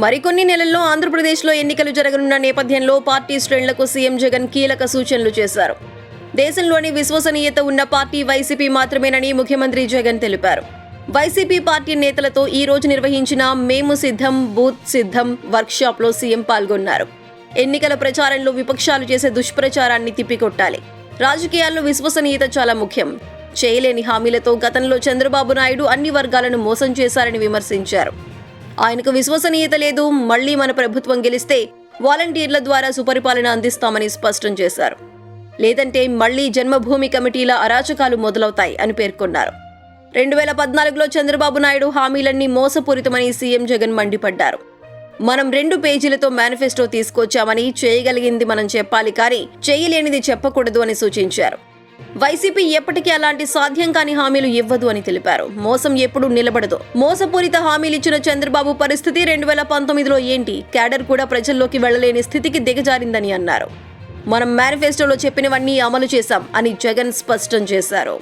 మరికొన్ని నెలల్లో ఆంధ్రప్రదేశ్లో ఎన్నికలు జరగనున్న నేపథ్యంలో పార్టీ శ్రేణులకు సీఎం జగన్ కీలక సూచనలు చేశారు. దేశంలోని విశ్వసనీయత ఉన్న పార్టీ వైసీపీ మాత్రమేనని ముఖ్యమంత్రి జగన్ తెలిపారు. వైసీపీ పార్టీ నేతలతో ఈ రోజు నిర్వహించిన మేము సిద్ధం బూత్ సిద్ధం వర్క్షాప్లో సీఎం పాల్గొన్నారు. ఎన్నికల ప్రచారంలో విపక్షాలు చేసే దుష్ప్రచారాన్ని తిప్పికొట్టాలి. రాజకీయాల్లో విశ్వసనీయత చాలా ముఖ్యం. చేయలేని హామీలతో గతంలో చంద్రబాబు నాయుడు అన్ని వర్గాలను మోసం చేశారని విమర్శించారు. ఆయనకు విశ్వసనీయత లేదు, మళ్లీ మన ప్రభుత్వం గెలిస్తే వాలంటీర్ల ద్వారా సుపరిపాలన అందిస్తామని స్పష్టం చేశారు. లేదంటే మళ్లీ జన్మభూమి కమిటీల అరాచకాలు మొదలవుతాయి అని పేర్కొన్నారు. 2014లో చంద్రబాబు నాయుడు హామీలన్నీ మోసపూరితమని సీఎం జగన్ మండిపడ్డారు. మనం 2 పేజీలతో మేనిఫెస్టో తీసుకొచ్చామని, చేయగలిగింది మనం చెప్పాలి కానీ చేయలేనిది చెప్పకూడదు అని సూచించారు. వైసీపీ ఎప్పటికీ అలాంటి సాధ్యం కాని హామీలు ఇవ్వదు అని తెలిపారు. మోసం ఎప్పుడూ నిలబడదు. మోసపూరిత హామీలిచ్చిన చంద్రబాబు పరిస్థితి 2019లో ఏంటి? క్యాడర్ కూడా ప్రజల్లోకి వెళ్లలేని స్థితికి దిగజారిందని అన్నారు. మనం మేనిఫెస్టోలో చెప్పినవన్నీ అమలు చేశాం అని జగన్ స్పష్టం చేశారు.